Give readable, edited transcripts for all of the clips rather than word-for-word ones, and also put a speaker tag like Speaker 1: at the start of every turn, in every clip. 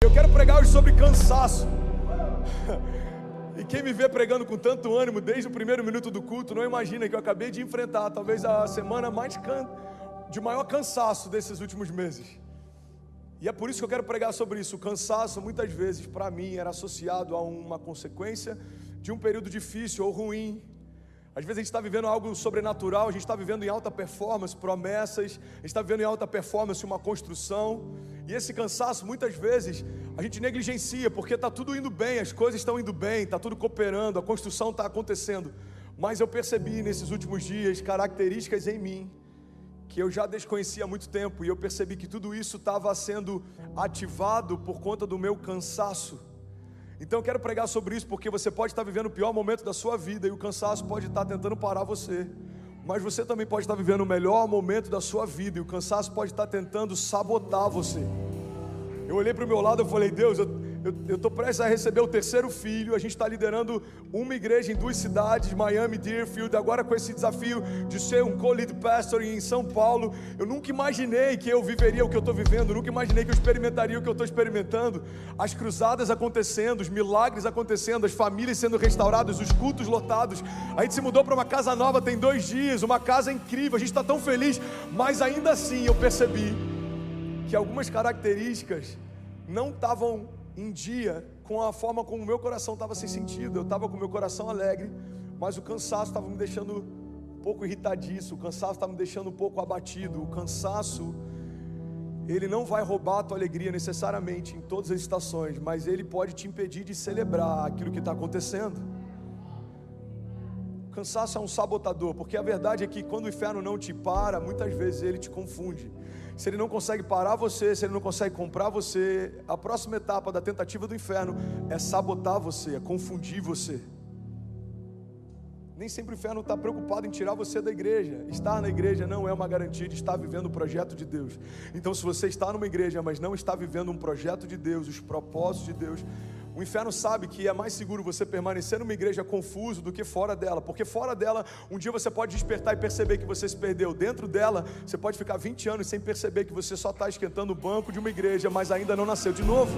Speaker 1: Eu quero pregar hoje sobre cansaço. E quem me vê pregando com tanto ânimo desde o primeiro minuto do culto, não imagina que eu acabei de enfrentar talvez a semana de maior cansaço desses últimos meses. E é por isso que eu quero pregar sobre isso. O cansaço muitas vezes para mim era associado a uma consequência de um período difícil ou ruim. Às vezes a gente está vivendo algo sobrenatural, a gente está vivendo em alta performance, promessas, a gente está vivendo em alta performance uma construção, e esse cansaço muitas vezes a gente negligencia, porque está tudo indo bem, as coisas estão indo bem, está tudo cooperando, a construção está acontecendo, mas eu percebi nesses últimos dias características em mim, que eu já desconhecia há muito tempo, e eu percebi que tudo isso estava sendo ativado por conta do meu cansaço. Então eu quero pregar sobre isso, porque você pode estar vivendo o pior momento da sua vida e o cansaço pode estar tentando parar você, mas você também pode estar vivendo o melhor momento da sua vida e o cansaço pode estar tentando sabotar você. Eu olhei para o meu lado e falei: Deus, eu estou prestes a receber o terceiro filho, a gente está liderando uma igreja em 2 cidades, Miami, Deerfield, agora com esse desafio de ser um co-lead pastor em São Paulo. Eu nunca imaginei que eu viveria o que eu estou vivendo, nunca imaginei que eu experimentaria o que eu estou experimentando, as cruzadas acontecendo, os milagres acontecendo, as famílias sendo restauradas, os cultos lotados. A gente se mudou para uma casa nova tem 2 dias, uma casa incrível, a gente está tão feliz, mas ainda assim eu percebi que algumas características não estavam em dia com a forma como o meu coração estava sem sentido. Eu estava com o meu coração alegre, mas o cansaço estava me deixando um pouco irritadiço, o cansaço estava me deixando um pouco abatido. O cansaço, ele não vai roubar a tua alegria necessariamente em todas as estações, mas ele pode te impedir de celebrar aquilo que está acontecendo. O cansaço é um sabotador, porque a verdade é que quando o inferno não te para, muitas vezes ele te confunde. Se ele não consegue parar você, se ele não consegue comprar você, a próxima etapa da tentativa do inferno é sabotar você, é confundir você. Nem sempre o inferno está preocupado em tirar você da igreja. Estar na igreja não é uma garantia de estar vivendo o projeto de Deus. Então, se você está numa igreja, mas não está vivendo um projeto de Deus, os propósitos de Deus, o inferno sabe que é mais seguro você permanecer numa igreja confuso do que fora dela, porque fora dela, um dia você pode despertar e perceber que você se perdeu. Dentro dela, você pode ficar 20 anos sem perceber que você só está esquentando o banco de uma igreja, mas ainda não nasceu de novo.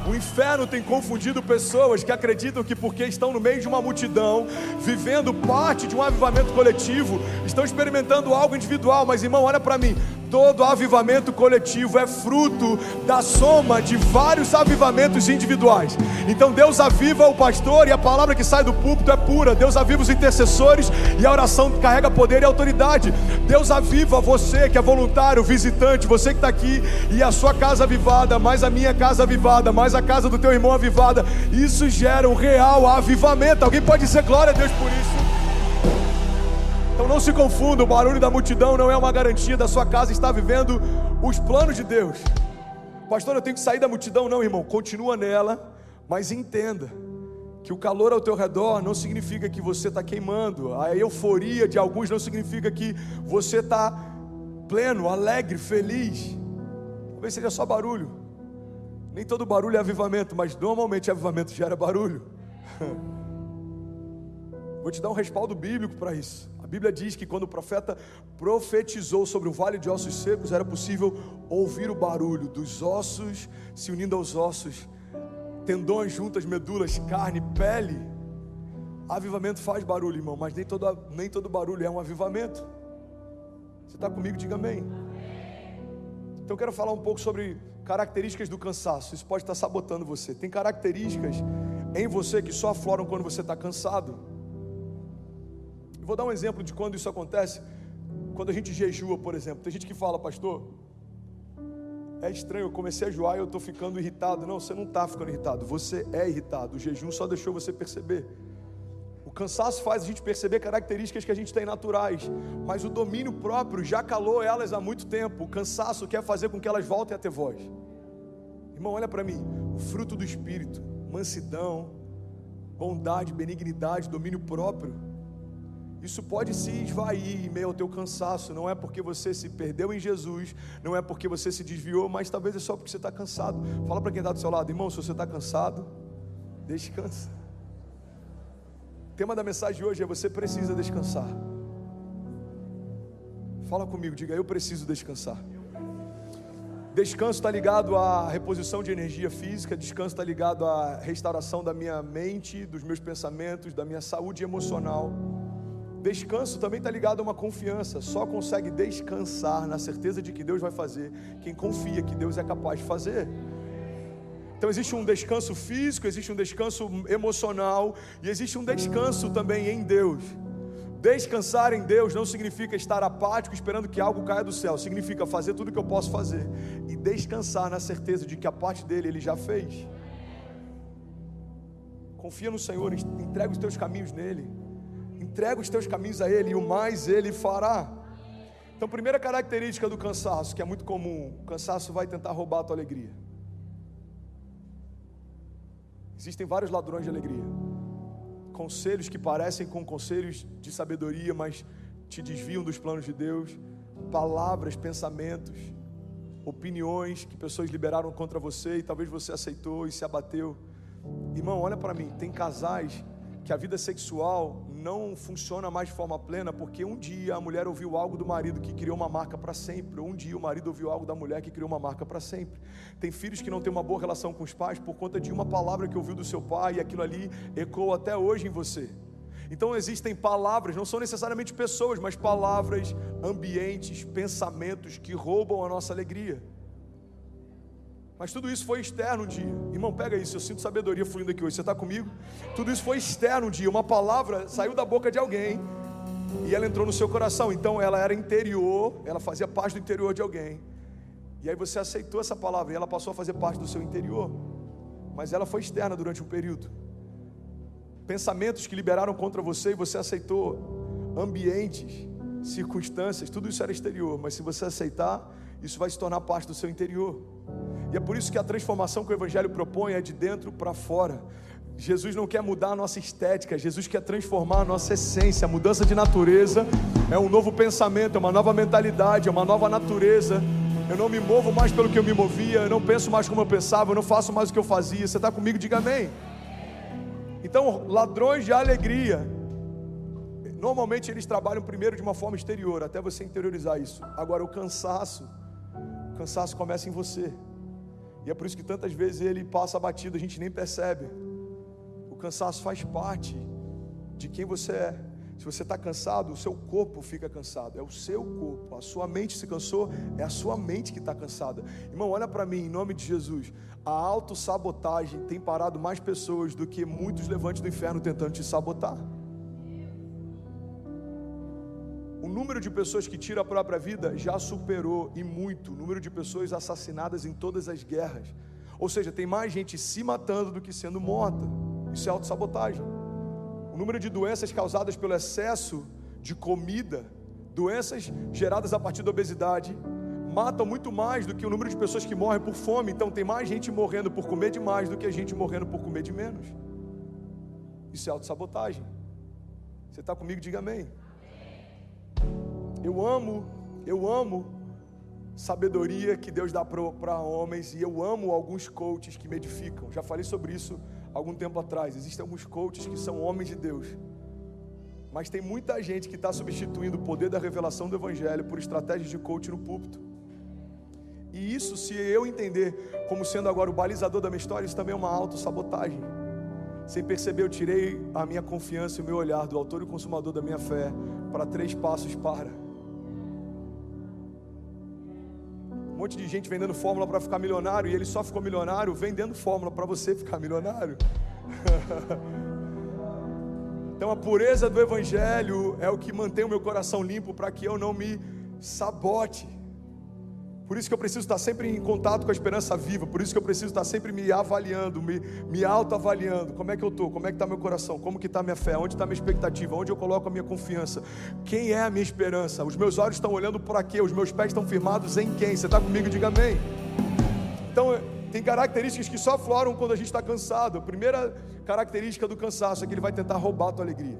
Speaker 1: O inferno tem confundido pessoas que acreditam que porque estão no meio de uma multidão, vivendo parte de um avivamento coletivo, estão experimentando algo individual. Mas irmão, olha para mim, todo avivamento coletivo é fruto da soma de vários avivamentos individuais. Então Deus aviva o pastor e a palavra que sai do púlpito é pura. Deus aviva os intercessores e a oração carrega poder e autoridade. Deus aviva você que é voluntário, visitante, você que está aqui e a sua casa avivada, mais a minha casa avivada, mais a casa do teu irmão avivada. Isso gera um real avivamento. Alguém pode dizer glória a Deus por isso? Então não se confunda, o barulho da multidão não é uma garantia da sua casa estar vivendo os planos de Deus. Pastor, eu tenho que sair da multidão. Não, irmão, continua nela, mas entenda que o calor ao teu redor não significa que você está queimando. A euforia de alguns não significa que você está pleno, alegre, feliz. Talvez seja só barulho. Nem todo barulho é avivamento, mas normalmente avivamento gera barulho. Vou te dar um respaldo bíblico para isso. A Bíblia diz que quando o profeta profetizou sobre o vale de ossos secos, era possível ouvir o barulho dos ossos se unindo aos ossos, tendões juntas, medulas, carne, pele. Avivamento faz barulho, irmão, mas nem todo barulho é um avivamento. Você está comigo? Diga amém. Então eu quero falar um pouco sobre características do cansaço. Isso pode estar sabotando você. Tem características em você que só afloram quando você está cansado. Vou dar um exemplo de quando isso acontece. Quando a gente jejua, por exemplo. Tem gente que fala: pastor, é estranho, eu comecei a jejuar e eu estou ficando irritado. Não, você não está ficando irritado, você é irritado. O jejum só deixou você perceber. O cansaço faz a gente perceber características que a gente tem naturais, mas o domínio próprio já calou elas há muito tempo. O cansaço quer fazer com que elas voltem a ter voz. Irmão, olha para mim. O fruto do Espírito, mansidão, bondade, benignidade, domínio próprio, isso pode se esvair em meio ao teu cansaço. Não é porque você se perdeu em Jesus, não é porque você se desviou, mas talvez é só porque você está cansado. Fala para quem está do seu lado: irmão, se você está cansado, descansa. O tema da mensagem de hoje é: você precisa descansar. Fala comigo, diga: eu preciso descansar. Descanso está ligado à reposição de energia física, descanso está ligado à restauração da minha mente, dos meus pensamentos, da minha saúde emocional. Descanso também está ligado a uma confiança. Só consegue descansar na certeza de que Deus vai fazer quem confia que Deus é capaz de fazer. Então existe um descanso físico, existe um descanso emocional e existe um descanso também em Deus. Descansar em Deus não significa estar apático esperando que algo caia do céu. Significa fazer tudo o que eu posso fazer e descansar na certeza de que a parte dele Ele já fez. Confia no Senhor, entrega os teus caminhos nele. Entrega os teus caminhos a Ele e o mais Ele fará. Então, primeira característica do cansaço, que é muito comum: o cansaço vai tentar roubar a tua alegria. Existem vários ladrões de alegria. Conselhos que parecem com conselhos de sabedoria, mas te desviam dos planos de Deus. Palavras, pensamentos, opiniões que pessoas liberaram contra você e talvez você aceitou e se abateu. Irmão, olha para mim, tem casais que a vida sexual não funciona mais de forma plena porque um dia a mulher ouviu algo do marido que criou uma marca para sempre, ou um dia o marido ouviu algo da mulher que criou uma marca para sempre. Tem filhos que não têm uma boa relação com os pais por conta de uma palavra que ouviu do seu pai e aquilo ali ecoa até hoje em você. Então existem palavras, não são necessariamente pessoas, mas palavras, ambientes, pensamentos que roubam a nossa alegria. Mas tudo isso foi externo um dia. Irmão, pega isso, eu sinto sabedoria fluindo aqui hoje, você está comigo? Tudo isso foi externo um dia, uma palavra saiu da boca de alguém e ela entrou no seu coração. Então ela era interior, ela fazia parte do interior de alguém. E aí você aceitou essa palavra e ela passou a fazer parte do seu interior. Mas ela foi externa durante um período. Pensamentos que liberaram contra você e você aceitou. Ambientes, circunstâncias, tudo isso era exterior. Mas se você aceitar, isso vai se tornar parte do seu interior. E é por isso que a transformação que o Evangelho propõe é de dentro para fora. Jesus não quer mudar a nossa estética, Jesus quer transformar a nossa essência. A mudança de natureza é um novo pensamento, é uma nova mentalidade, é uma nova natureza. Eu não me movo mais pelo que eu me movia, eu não penso mais como eu pensava, eu não faço mais o que eu fazia. Você está comigo? Diga amém. Então, ladrões de alegria, normalmente eles trabalham primeiro de uma forma exterior, até você interiorizar isso. Agora o cansaço começa em você. E é por isso que tantas vezes ele passa batido, a gente nem percebe. O cansaço faz parte de quem você é. Se você está cansado, o seu corpo fica cansado. É o seu corpo. A sua mente se cansou, é a sua mente que está cansada. Irmão, olha para mim, em nome de Jesus. A autossabotagem tem parado mais pessoas do que muitos levantes do inferno tentando te sabotar. O número de pessoas que tiram a própria vida já superou e muito o número de pessoas assassinadas em todas as guerras. Ou seja, tem mais gente se matando do que sendo morta. Isso é autossabotagem. O número de doenças causadas pelo excesso de comida, doenças geradas a partir da obesidade, matam muito mais do que o número de pessoas que morrem por fome. Então tem mais gente morrendo por comer demais do que a gente morrendo por comer de menos. Isso é autossabotagem. Você está comigo? Diga amém. Eu amo sabedoria que Deus dá para homens, e eu amo alguns coaches que me edificam. Já falei sobre isso algum tempo atrás. Existem alguns coaches que são homens de Deus, mas tem muita gente que está substituindo o poder da revelação do Evangelho por estratégias de coach no púlpito. E isso, se eu entender como sendo agora o balizador da minha história, isso também é uma autossabotagem. Sem perceber, eu tirei a minha confiança e o meu olhar do autor e consumador da minha fé para 3 passos para. Um monte de gente vendendo fórmula para ficar milionário, e ele só ficou milionário vendendo fórmula para você ficar milionário. Então a pureza do Evangelho é o que mantém o meu coração limpo para que eu não me sabote. Por isso que eu preciso estar sempre em contato com a esperança viva. Por isso que eu preciso estar sempre me avaliando, me autoavaliando. Como é que eu estou? Como é que está meu coração? Como que está minha fé? Onde está minha expectativa? Onde eu coloco a minha confiança? Quem é a minha esperança? Os meus olhos estão olhando para quê? Os meus pés estão firmados em quem? Você está comigo? Diga amém. Então tem características que só afloram quando a gente está cansado. A primeira característica do cansaço é que ele vai tentar roubar a tua alegria.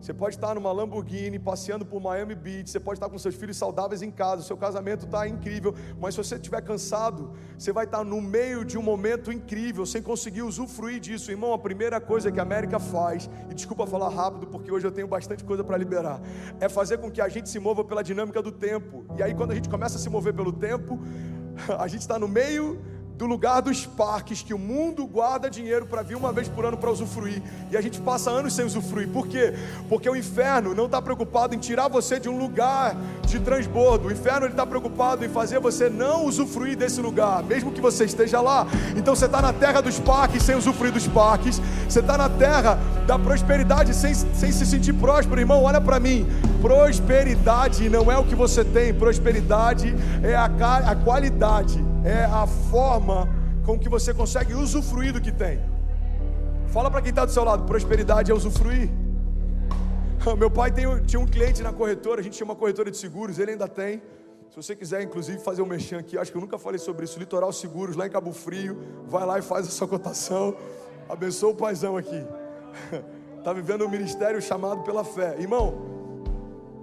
Speaker 1: Você pode estar numa Lamborghini, passeando por Miami Beach, você pode estar com seus filhos saudáveis em casa, seu casamento está incrível, mas se você estiver cansado, você vai estar no meio de um momento incrível, sem conseguir usufruir disso. Irmão, a primeira coisa que a América faz, e desculpa falar rápido, porque hoje eu tenho bastante coisa para liberar, é fazer com que a gente se mova pela dinâmica do tempo. E aí quando a gente começa a se mover pelo tempo, A gente está no meio do lugar dos parques que o mundo guarda dinheiro para vir uma vez por ano para usufruir, e a gente passa anos sem usufruir. Por quê? Porque o inferno não está preocupado em tirar você de um lugar de transbordo. O inferno está preocupado em fazer você não usufruir desse lugar, mesmo que você esteja lá. Então você está na terra dos parques sem usufruir dos parques, você está na terra da prosperidade sem se sentir próspero. Irmão, olha para mim, prosperidade não é o que você tem, prosperidade é a qualidade, é a forma com que você consegue usufruir do que tem. Fala para quem está do seu lado, prosperidade é usufruir. Meu pai tinha um cliente na corretora, a gente tinha uma corretora de seguros, ele ainda tem. Se você quiser, inclusive, fazer um merchan aqui, acho que eu nunca falei sobre isso, Litoral Seguros, lá em Cabo Frio, vai lá e faz a sua cotação, abençoa o paizão aqui. Está vivendo um ministério chamado pela fé. Irmão,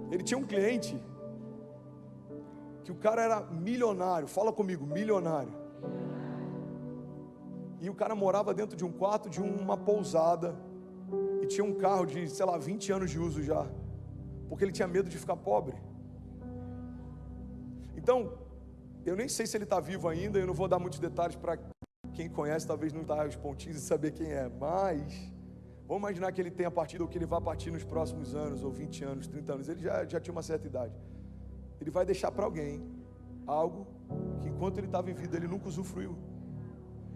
Speaker 1: ele tinha um cliente que o cara era milionário, fala comigo, milionário. E o cara morava dentro de um quarto de uma pousada e tinha um carro de, 20 anos de uso já, porque ele tinha medo de ficar pobre. Então, eu nem sei se ele está vivo ainda, eu não vou dar muitos detalhes para quem conhece, talvez não está os pontinhos e saber quem é, mas vamos imaginar que ele tenha partido, ou que ele vá partir nos próximos anos, ou 20 anos, 30 anos, ele já tinha uma certa idade. Ele vai deixar para alguém algo que enquanto ele estava em vida, ele nunca usufruiu.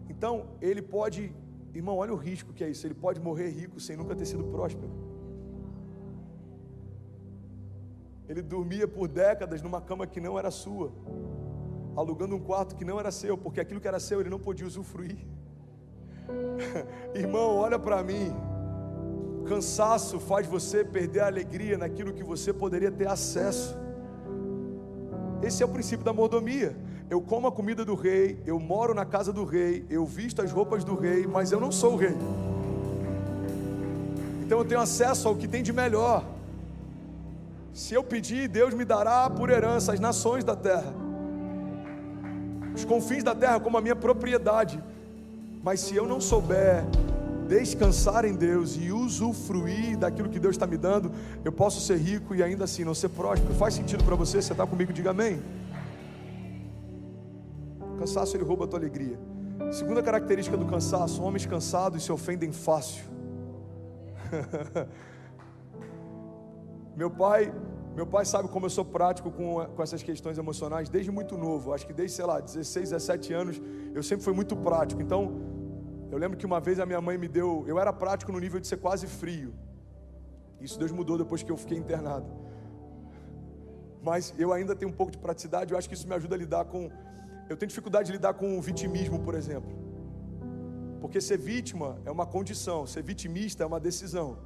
Speaker 1: Então, ele pode, irmão, olha o risco que é isso, ele pode morrer rico sem nunca ter sido próspero. Ele dormia por décadas numa cama que não era sua, alugando um quarto que não era seu, porque aquilo que era seu ele não podia usufruir. Irmão, olha para mim, cansaço faz você perder a alegria naquilo que você poderia ter acesso. Esse é o princípio da mordomia. Eu como a comida do rei, eu moro na casa do rei, eu visto as roupas do rei, mas eu não sou o rei. Então eu tenho acesso ao que tem de melhor. Se eu pedir, Deus me dará por herança as nações da terra, os confins da terra como a minha propriedade. Mas se eu não souber descansar em Deus e usufruir daquilo que Deus está me dando, eu posso ser rico e ainda assim não ser próspero. Faz sentido para você? Você está comigo? Diga amém. O cansaço, ele rouba a tua alegria. Segunda característica do cansaço: homens cansados se ofendem fácil. Meu pai sabe como eu sou prático com essas questões emocionais desde muito novo. Acho que desde, 16, 17 anos, eu sempre fui muito prático. Então, eu lembro que uma vez a minha mãe me deu, eu era prático no nível de ser quase frio. Isso Deus mudou depois que eu fiquei internado. Mas eu ainda tenho um pouco de praticidade, eu acho que isso me ajuda a lidar com... Eu tenho dificuldade de lidar com o vitimismo, por exemplo. Porque ser vítima é uma condição, ser vitimista é uma decisão.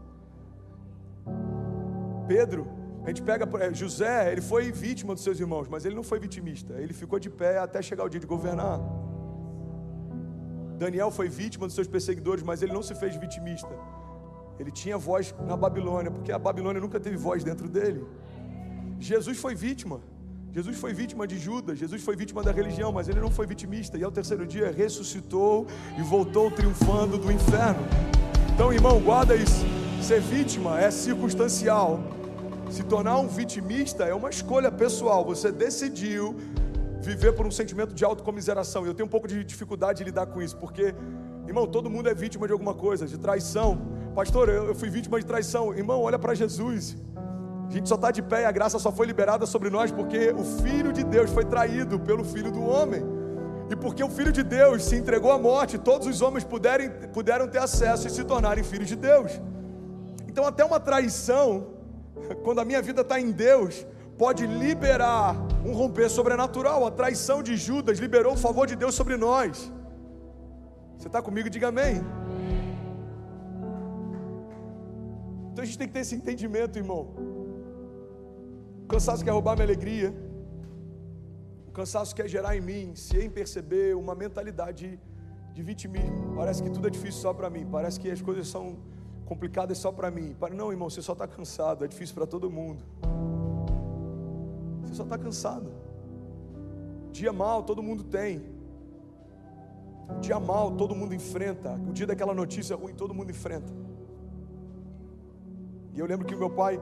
Speaker 1: Pedro, a gente pega, José, ele foi vítima dos seus irmãos, mas ele não foi vitimista, ele ficou de pé até chegar o dia de governar. Daniel foi vítima dos seus perseguidores, mas ele não se fez vitimista. Ele tinha voz na Babilônia, porque a Babilônia nunca teve voz dentro dele. Jesus foi vítima de Judas, Jesus foi vítima da religião, mas ele não foi vitimista, e ao terceiro dia ressuscitou e voltou triunfando do inferno. Então, irmão, guarda isso. Ser vítima é circunstancial. Se tornar um vitimista é uma escolha pessoal. Você decidiu viver por um sentimento de autocomiseração. E eu tenho um pouco de dificuldade de lidar com isso, porque, irmão, todo mundo é vítima de alguma coisa, de traição. Pastor, eu fui vítima de traição. Irmão, olha para Jesus. A gente só está de pé e a graça só foi liberada sobre nós porque o Filho de Deus foi traído pelo Filho do homem. E porque o Filho de Deus se entregou à morte, todos os homens puderam ter acesso e se tornarem filhos de Deus. Então até uma traição, quando a minha vida está em Deus, pode liberar um romper sobrenatural. A traição de Judas liberou o favor de Deus sobre nós. Você está comigo? Diga amém. Então a gente tem que ter esse entendimento, irmão. O cansaço quer roubar minha alegria. O cansaço quer gerar em mim, se em perceber, uma mentalidade de vitimismo. Parece que tudo é difícil só para mim. Parece que as coisas são complicadas só para mim. Não, irmão, você só está cansado. É difícil para todo mundo. Você só está cansado. Dia mal todo mundo tem. Dia mal todo mundo enfrenta. O dia daquela notícia ruim todo mundo enfrenta. E eu lembro que o meu pai,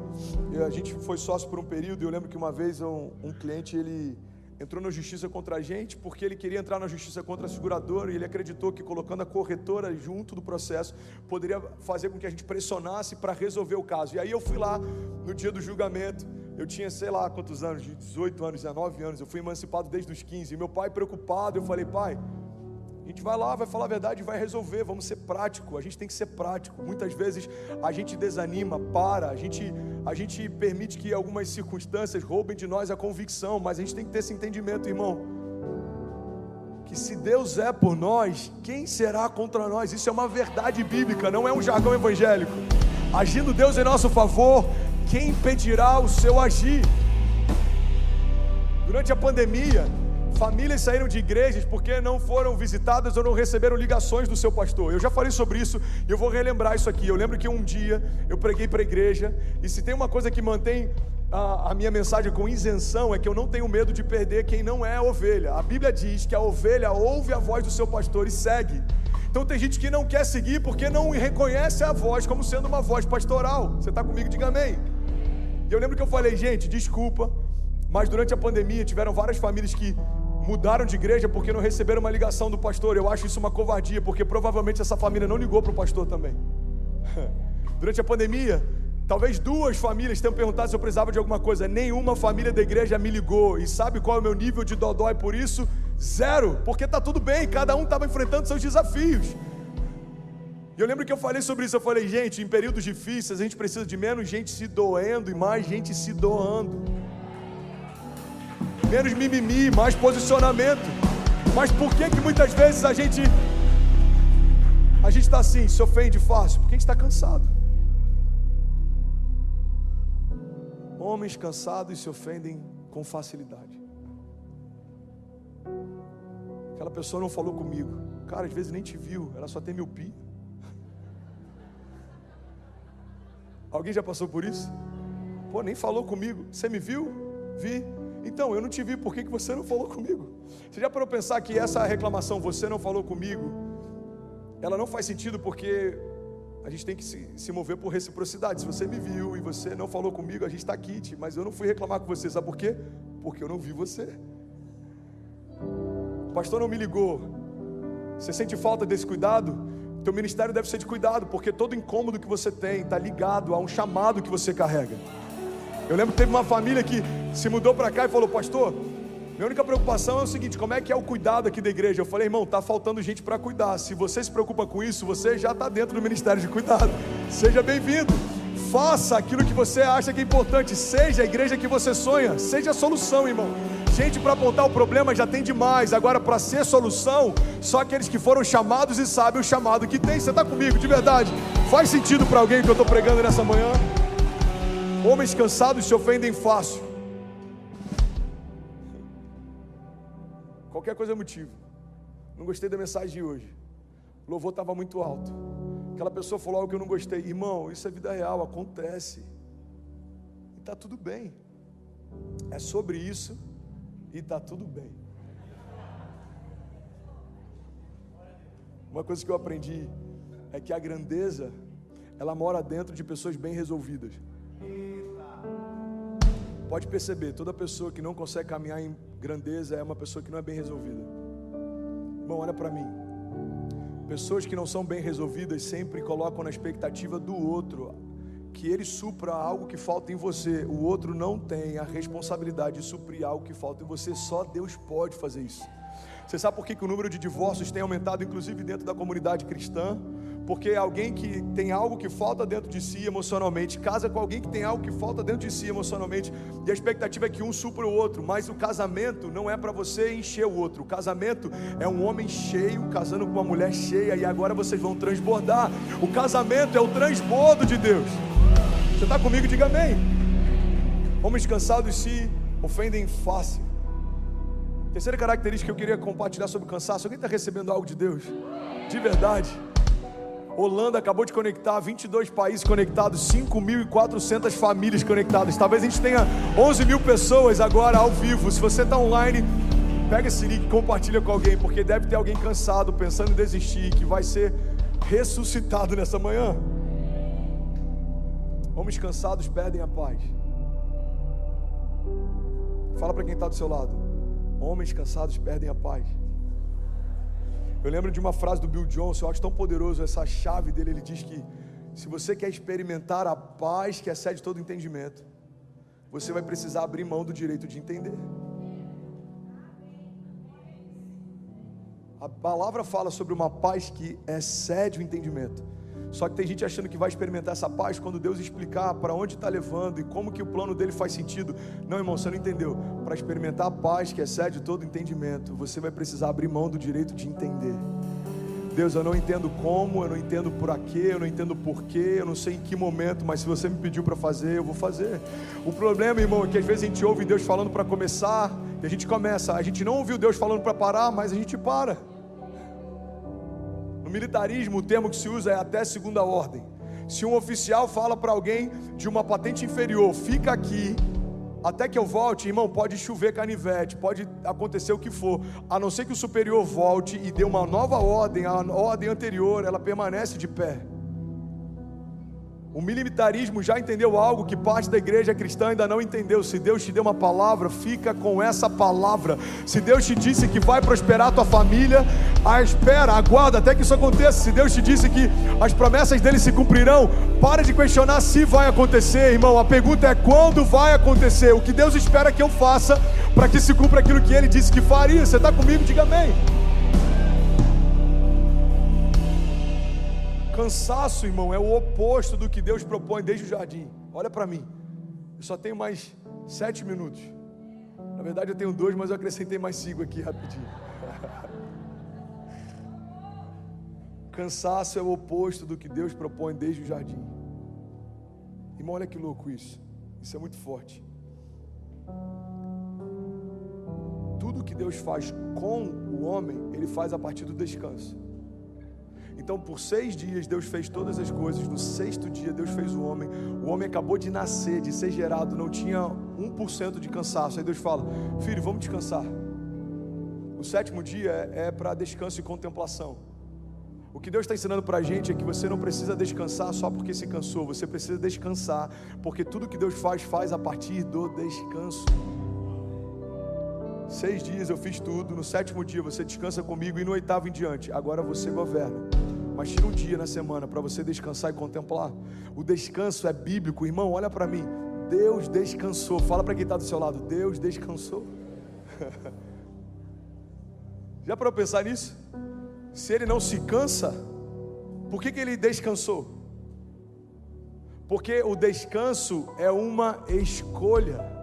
Speaker 1: a gente foi sócio por um período, e eu lembro que uma vez um cliente, ele entrou na justiça contra a gente, porque ele queria entrar na justiça contra a seguradora, e ele acreditou que colocando a corretora junto do processo, poderia fazer com que a gente pressionasse para resolver o caso. E aí eu fui lá, no dia do julgamento, eu tinha sei lá quantos anos, de 18 anos, 19 anos, eu fui emancipado desde os 15, e meu pai preocupado, eu falei: pai, a gente vai lá, vai falar a verdade e vai resolver, vamos ser prático, a gente tem que ser prático. Muitas vezes a gente desanima, a gente permite que algumas circunstâncias roubem de nós a convicção, mas a gente tem que ter esse entendimento, irmão, que se Deus é por nós, quem será contra nós? Isso é uma verdade bíblica, não é um jargão evangélico. Agindo Deus em nosso favor, quem impedirá o seu agir? Durante a pandemia, famílias saíram de igrejas porque não foram visitadas ou não receberam ligações do seu pastor. Eu já falei sobre isso e eu vou relembrar isso aqui. Eu lembro que um dia eu preguei para a igreja, e se tem uma coisa que mantém a minha mensagem com isenção, é que eu não tenho medo de perder quem não é ovelha. A Bíblia diz que a ovelha ouve a voz do seu pastor e segue. Então tem gente que não quer seguir porque não reconhece a voz como sendo uma voz pastoral. Você está comigo? Diga amém. E eu lembro que eu falei: gente, desculpa, mas durante a pandemia tiveram várias famílias que mudaram de igreja porque não receberam uma ligação do pastor. Eu acho isso uma covardia, porque provavelmente essa família não ligou para o pastor também. Durante a pandemia, talvez 2 famílias tenham perguntado se eu precisava de alguma coisa. Nenhuma família da igreja me ligou. E sabe qual é o meu nível de dodói por isso? 0, porque está tudo bem, cada um estava enfrentando seus desafios. E eu lembro que eu falei sobre isso. Eu falei: gente, em períodos difíceis a gente precisa de menos gente se doendo e mais gente se doando. Menos mimimi, mais posicionamento. Mas por que muitas vezes a gente está assim, se ofende fácil? Porque a gente está cansado. Homens cansados se ofendem com facilidade. Aquela pessoa não falou comigo. Cara, às vezes nem te viu, ela só tem miopia. Alguém já passou por isso? Pô, nem falou comigo. Você me viu? Vi. Então, eu não te vi, por que você não falou comigo? Você já parou para pensar que essa reclamação, você não falou comigo, ela não faz sentido, porque a gente tem que se mover por reciprocidade. Se você me viu e você não falou comigo, a gente está aqui, mas eu não fui reclamar com você, sabe por quê? Porque eu não vi você. O pastor não me ligou. Você sente falta desse cuidado? Teu ministério deve ser de cuidado, porque todo incômodo que você tem está ligado a um chamado que você carrega. Eu lembro que teve uma família que se mudou para cá e falou: pastor, minha única preocupação é o seguinte, como é que é o cuidado aqui da igreja? Eu falei: irmão, está faltando gente para cuidar. Se você se preocupa com isso, você já está dentro do ministério de cuidado. Seja bem-vindo. Faça aquilo que você acha que é importante. Seja a igreja que você sonha. Seja a solução, irmão. Gente para apontar o problema já tem demais. Agora, para ser solução, só aqueles que foram chamados e sabem o chamado que tem. Você está comigo, de verdade? Faz sentido para alguém que eu estou pregando nessa manhã? Homens cansados se ofendem fácil. Qualquer coisa é motivo. Não gostei da mensagem de hoje. O louvor estava muito alto. Aquela pessoa falou algo que eu não gostei. Irmão, isso é vida real, acontece. E está tudo bem. É sobre isso e está tudo bem. Uma coisa que eu aprendi é que a grandeza, ela mora dentro de pessoas bem resolvidas. Pode perceber, toda pessoa que não consegue caminhar em grandeza é uma pessoa que não é bem resolvida. Irmão, olha para mim. Pessoas que não são bem resolvidas sempre colocam na expectativa do outro que ele supra algo que falta em você. O outro não tem a responsabilidade de suprir algo que falta em você. Só Deus pode fazer isso. Você sabe por que o número de divórcios tem aumentado, inclusive dentro da comunidade cristã? Porque alguém que tem algo que falta dentro de si emocionalmente casa com alguém que tem algo que falta dentro de si emocionalmente, e a expectativa é que um supra o outro. Mas o casamento não é para você encher o outro. O casamento é um homem cheio casando com uma mulher cheia, e agora vocês vão transbordar. O casamento é o transbordo de Deus. Você está comigo? Diga amém. Homens cansados se ofendem fácil. Terceira característica que eu queria compartilhar sobre o cansaço. Alguém está recebendo algo de Deus? De verdade. Holanda acabou de conectar 22 países conectados, 5.400 famílias conectadas. Talvez a gente tenha 11 mil pessoas agora ao vivo. Se você está online, pega esse link e compartilha com alguém, porque deve ter alguém cansado, pensando em desistir, que vai ser ressuscitado nessa manhã. Homens cansados perdem a paz. Fala para quem está do seu lado: Homens cansados perdem a paz. Eu lembro de uma frase do Bill Johnson, eu acho tão poderoso essa chave dele. Ele diz que se você quer experimentar a paz que excede todo entendimento, você vai precisar abrir mão do direito de entender. A palavra fala sobre uma paz que excede o entendimento. Só que tem gente achando que vai experimentar essa paz quando Deus explicar para onde está levando e como que o plano dele faz sentido. Não, irmão, você não entendeu. Para experimentar a paz que excede todo entendimento, você vai precisar abrir mão do direito de entender. Deus, eu não entendo como, eu não entendo por quê, eu não entendo porquê, eu não sei em que momento, mas se você me pediu para fazer, eu vou fazer. O problema, irmão, é que às vezes a gente ouve Deus falando para começar, e a gente começa. A gente não ouviu Deus falando para parar, mas a gente para. No militarismo, o termo que se usa é até segunda ordem. Se um oficial fala para alguém de uma patente inferior, fica aqui até que eu volte, irmão, pode chover canivete, pode acontecer o que for, a não ser que o superior volte e dê uma nova ordem, a ordem anterior, ela permanece de pé. O militarismo já entendeu algo que parte da igreja cristã ainda não entendeu. Se Deus te deu uma palavra, fica com essa palavra. Se Deus te disse que vai prosperar a tua família, espera, aguarda até que isso aconteça. Se Deus te disse que as promessas dele se cumprirão, para de questionar se vai acontecer, irmão. A pergunta é quando vai acontecer. O que Deus espera que eu faça para que se cumpra aquilo que ele disse que faria. Você está comigo? Diga amém. Cansaço, irmão, é o oposto do que Deus propõe desde o jardim. Olha para mim, eu só tenho mais 7 minutos. Na verdade eu tenho 2, mas eu acrescentei mais 5 aqui rapidinho. Cansaço é o oposto do que Deus propõe desde o jardim. Irmão, olha que louco isso. Isso é muito forte. Tudo que Deus faz com o homem, Ele faz a partir do descanso. Então por 6 dias Deus fez todas as coisas. No 6º dia Deus fez o homem. O homem acabou de nascer, de ser gerado, não tinha 1% de cansaço. Aí Deus fala: filho, vamos descansar. O 7º dia é para descanso e contemplação. O que Deus está ensinando para a gente é que você não precisa descansar só porque se cansou. Você precisa descansar porque tudo que Deus faz a partir do descanso. 6 dias eu fiz tudo. No 7º dia você descansa comigo, e no 8º em diante agora você governa. Mas tira um dia na semana para você descansar e contemplar. O descanso é bíblico, irmão. Olha para mim, Deus descansou. Fala para quem está do seu lado: Deus descansou. Já parou para pensar nisso? Se Ele não se cansa, por que Ele descansou? Porque o descanso é uma escolha.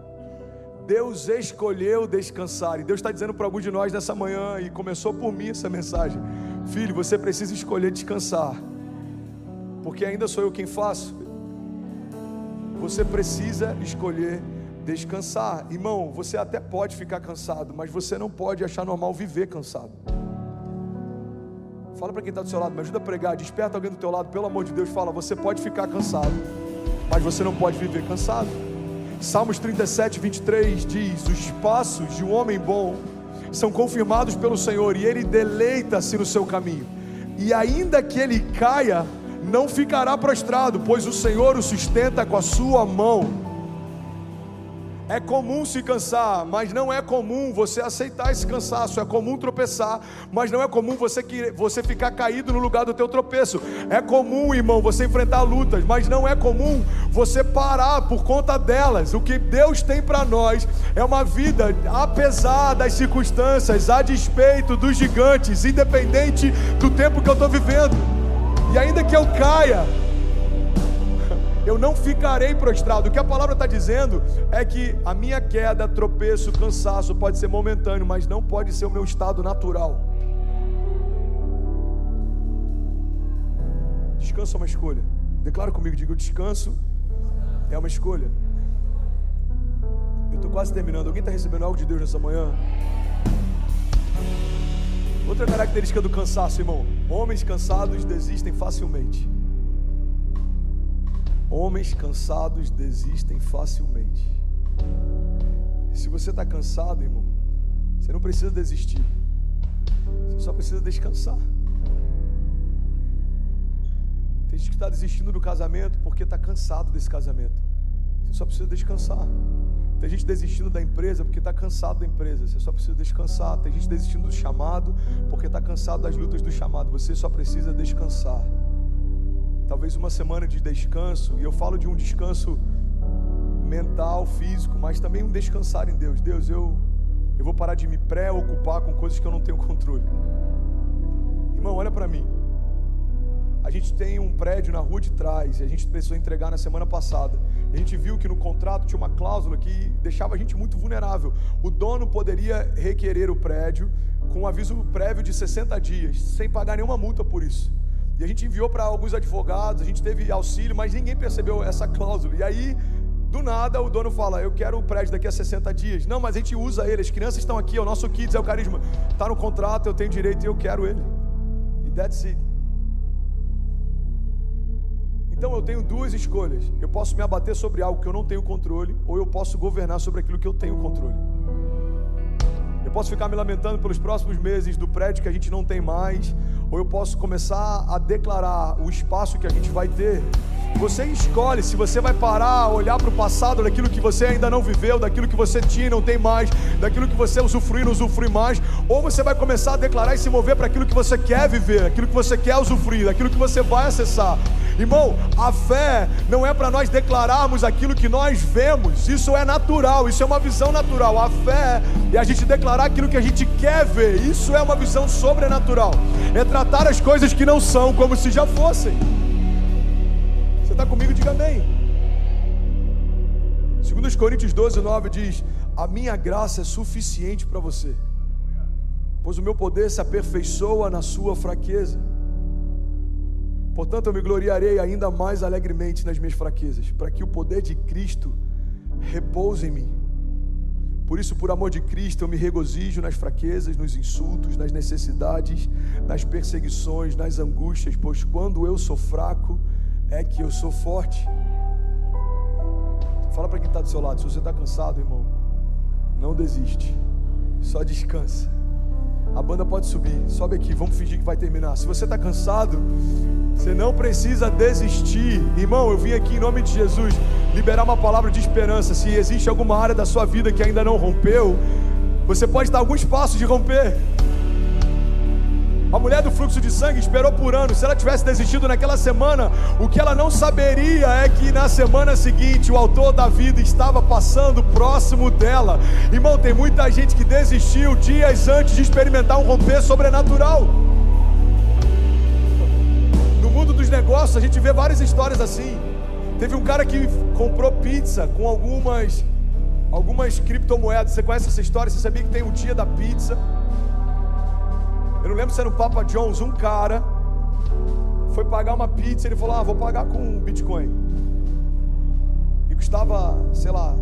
Speaker 1: Deus escolheu descansar. E Deus está dizendo para alguns de nós nessa manhã, e começou por mim essa mensagem: filho, você precisa escolher descansar, porque ainda sou eu quem faço. Você precisa escolher descansar. Irmão, você até pode ficar cansado, mas você não pode achar normal viver cansado. Fala para quem está do seu lado, me ajuda a pregar, desperta alguém do teu lado, pelo amor de Deus. Fala: você pode ficar cansado, mas você não pode viver cansado. Salmos 37, 23 diz: os passos de um homem bom são confirmados pelo Senhor, e Ele deleita-se no seu caminho. E ainda que ele caia, não ficará prostrado, pois o Senhor o sustenta com a sua mão. É comum se cansar, mas não é comum você aceitar esse cansaço. É comum tropeçar, mas não é comum você ficar caído no lugar do teu tropeço. É comum, irmão, você enfrentar lutas, mas não é comum você parar por conta delas. O que Deus tem para nós é uma vida apesar das circunstâncias, a despeito dos gigantes, independente do tempo que eu estou vivendo. E ainda que eu caia, eu não ficarei prostrado. O que a palavra está dizendo é que a minha queda, tropeço, cansaço pode ser momentâneo, mas não pode ser o meu estado natural. Descanso é uma escolha. Declara comigo, diga: o descanso é uma escolha. Eu estou quase terminando. Alguém está recebendo algo de Deus nessa manhã? Outra característica do cansaço, irmão: homens cansados desistem facilmente. Homens cansados desistem facilmente. Se você está cansado, irmão, você não precisa desistir, você só precisa descansar. Tem gente que está desistindo do casamento porque está cansado desse casamento. Você só precisa descansar. Tem gente desistindo da empresa porque está cansado da empresa. Você só precisa descansar. Tem gente desistindo do chamado porque está cansado das lutas do chamado. Você só precisa descansar. Talvez uma semana de descanso, e eu falo de um descanso mental, físico, mas também um descansar em Deus. Deus, eu vou parar de me preocupar com coisas que eu não tenho controle. Irmão, olha para mim. A gente tem um prédio na rua de trás, e a gente precisou entregar na semana passada. A gente viu que no contrato tinha uma cláusula que deixava a gente muito vulnerável. O dono poderia requerer o prédio com um aviso prévio de 60 dias, sem pagar nenhuma multa por isso. E a gente enviou para alguns advogados, a gente teve auxílio, mas ninguém percebeu essa cláusula. E aí, do nada, o dono fala, eu quero o prédio daqui a 60 dias. Não, mas a gente usa ele, as crianças estão aqui, é o nosso Kids, é o Carisma. Está no contrato, eu tenho direito e eu quero ele. E that's it. Então eu tenho duas escolhas. Eu posso me abater sobre algo que eu não tenho controle, ou eu posso governar sobre aquilo que eu tenho controle. Eu posso ficar me lamentando pelos próximos meses do prédio que a gente não tem mais, ou eu posso começar a declarar o espaço que a gente vai ter. Você escolhe se você vai parar, olhar para o passado, daquilo que você ainda não viveu, daquilo que você tinha e não tem mais, daquilo que você usufrui e não usufrui mais, ou você vai começar a declarar e se mover para aquilo que você quer viver, aquilo que você quer usufruir, daquilo que você vai acessar. Irmão, a fé não é para nós declararmos aquilo que nós vemos, isso é natural, isso é uma visão natural. A fé é a gente declarar aquilo que a gente quer ver, isso é uma visão sobrenatural, é tratar as coisas que não são como se já fossem. Você está comigo? Diga amém. 2 Coríntios 12:9 diz, a minha graça é suficiente para você, pois o meu poder se aperfeiçoa na sua fraqueza. Portanto, eu me gloriarei ainda mais alegremente nas minhas fraquezas, para que o poder de Cristo repouse em mim. Por isso, por amor de Cristo, eu me regozijo nas fraquezas, nos insultos, nas necessidades, nas perseguições, nas angústias, pois quando eu sou fraco, é que eu sou forte. Fala para quem está do seu lado, se você está cansado, irmão, não desiste, só descansa. A banda pode subir, sobe aqui, vamos fingir que vai terminar. Se você está cansado, você não precisa desistir. Irmão, eu vim aqui em nome de Jesus liberar uma palavra de esperança. Se existe alguma área da sua vida que ainda não rompeu, você pode estar a alguns passos de romper. A mulher do fluxo de sangue esperou por anos. Se ela tivesse desistido naquela semana, o que ela não saberia é que na semana seguinte o autor da vida estava passando próximo dela. Irmão, tem muita gente que desistiu dias antes de experimentar um romper sobrenatural. No mundo dos negócios a gente vê várias histórias assim. Teve um cara que comprou pizza com algumas criptomoedas. Você conhece essa história? Você sabia que tem o dia da pizza? Eu não lembro se era um Papa John's, um cara foi pagar uma pizza, ele falou, vou pagar com Bitcoin. E custava, sei lá,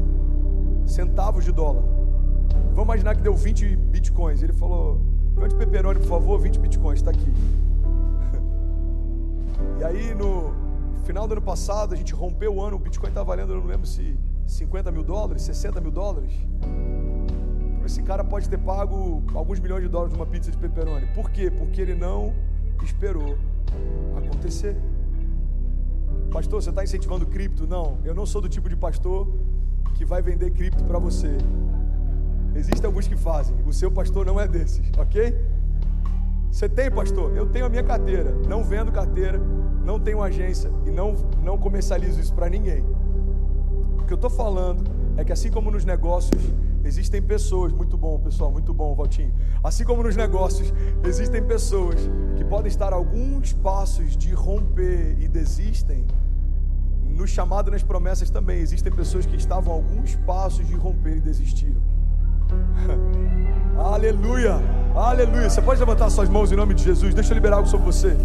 Speaker 1: centavos de dólar. Vamos imaginar que deu 20 Bitcoins. Ele falou, pede de pepperoni, por favor, 20 Bitcoins, está aqui. E aí no final do ano passado, a gente rompeu o ano, o Bitcoin está valendo, eu não lembro se $50 mil, $60 mil. Esse cara pode ter pago alguns milhões de dólares de uma pizza de pepperoni. Por quê? Porque ele não esperou acontecer. Pastor, você está incentivando cripto? Não, eu não sou do tipo de pastor que vai vender cripto para você. Existem alguns que fazem. O seu pastor não é desses, ok? Você tem, pastor? Eu tenho a minha carteira. Não vendo carteira, não tenho agência e não comercializo isso para ninguém. O que eu estou falando é que assim como nos negócios, existem pessoas, muito bom pessoal, muito bom Valtinho. Assim como nos negócios, existem pessoas que podem estar a alguns passos de romper e desistem. No chamado e nas promessas também, existem pessoas que estavam a alguns passos de romper e desistiram. Aleluia, aleluia. Você pode levantar suas mãos em nome de Jesus? Deixa eu liberar algo sobre você.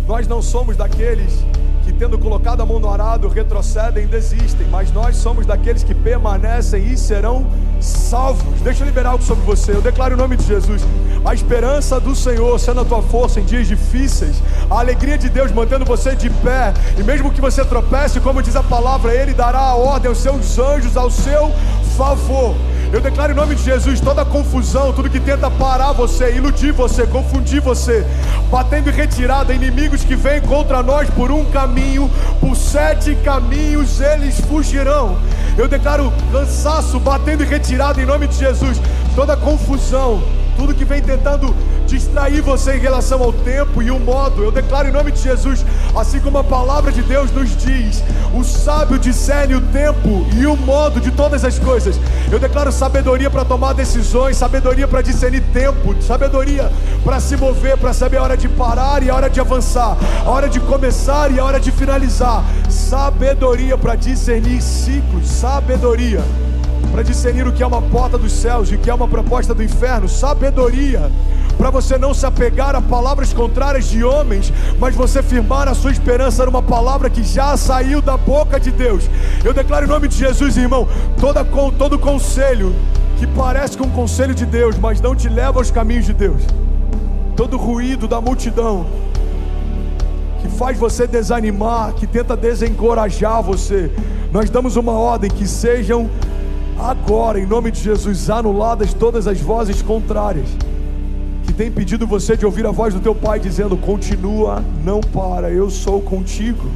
Speaker 1: Nós não somos daqueles que, tendo colocado a mão no arado, retrocedem e desistem, mas nós somos daqueles que permanecem e serão salvos. Deixa eu liberar algo sobre você. Eu declaro em nome de Jesus a esperança do Senhor sendo a tua força em dias difíceis, a alegria de Deus mantendo você de pé, e mesmo que você tropece, como diz a palavra, Ele dará a ordem aos seus anjos ao seu favor. Eu declaro em nome de Jesus toda confusão, tudo que tenta parar você, iludir você, confundir você, batendo em retirada, inimigos que vêm contra nós por um caminho, por 7 caminhos eles fugirão. Eu declaro cansaço batendo em retirada em nome de Jesus, toda confusão, tudo que vem tentando distrair você em relação ao tempo e o modo. Eu declaro em nome de Jesus, assim como a palavra de Deus nos diz, o sábio discerne o tempo e o modo de todas as coisas. Eu declaro sabedoria para tomar decisões, sabedoria para discernir tempo, sabedoria para se mover, para saber a hora de parar e a hora de avançar, a hora de começar e a hora de finalizar. Sabedoria para discernir ciclos, sabedoria para discernir o que é uma porta dos céus e o que é uma proposta do inferno, sabedoria para você não se apegar a palavras contrárias de homens, mas você firmar a sua esperança numa palavra que já saiu da boca de Deus. Eu declaro em nome de Jesus, irmão, todo conselho que parece com um conselho de Deus, mas não te leva aos caminhos de Deus, todo ruído da multidão que faz você desanimar, que tenta desencorajar você, nós damos uma ordem que sejam agora, em nome de Jesus, anuladas todas as vozes contrárias que tem impedido você de ouvir a voz do teu Pai dizendo: continua, não para, eu sou contigo.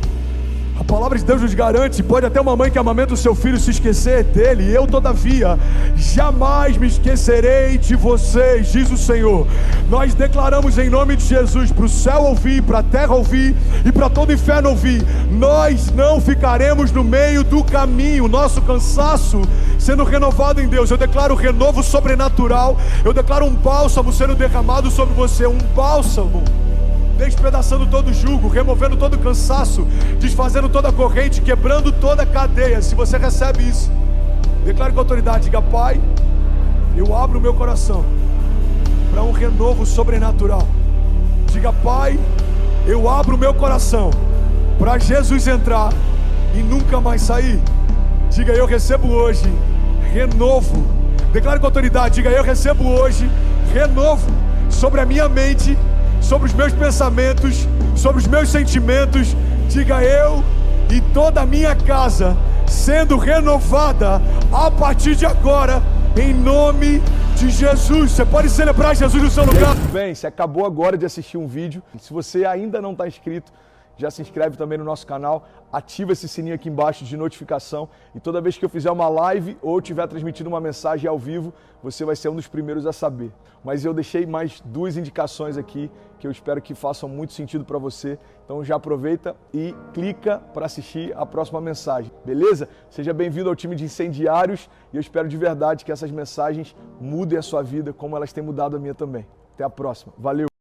Speaker 1: A palavra de Deus nos garante, pode até uma mãe que amamenta o seu filho se esquecer dele, eu todavia jamais me esquecerei de vocês, diz o Senhor. Nós declaramos em nome de Jesus, para o céu ouvir, para a terra ouvir e para todo o inferno ouvir, nós não ficaremos no meio do caminho, nosso cansaço sendo renovado em Deus. Eu declaro renovo sobrenatural, eu declaro um bálsamo sendo derramado sobre você, um bálsamo despedaçando todo jugo, removendo todo cansaço, desfazendo toda corrente, quebrando toda cadeia. Se você recebe isso, declare com autoridade, diga: Pai, eu abro o meu coração para um renovo sobrenatural. Diga: Pai, eu abro o meu coração para Jesus entrar e nunca mais sair. Diga: eu recebo hoje renovo. Declare com autoridade, diga: eu recebo hoje renovo sobre a minha mente, sobre os meus pensamentos, sobre os meus sentimentos. Diga: eu e toda a minha casa sendo renovada a partir de agora, em nome de Jesus. Você pode celebrar Jesus no seu lugar. Bem, você acabou agora de assistir um vídeo. Se você ainda não está inscrito, já se inscreve também no nosso canal, ativa esse sininho aqui embaixo de notificação e toda vez que eu fizer uma live ou estiver transmitindo uma mensagem ao vivo, você vai ser um dos primeiros a saber. Mas eu deixei mais 2 indicações aqui que eu espero que façam muito sentido para você. Então já aproveita e clica para assistir a próxima mensagem, beleza? Seja bem-vindo ao time de incendiários e eu espero de verdade que essas mensagens mudem a sua vida como elas têm mudado a minha também. Até a próxima. Valeu!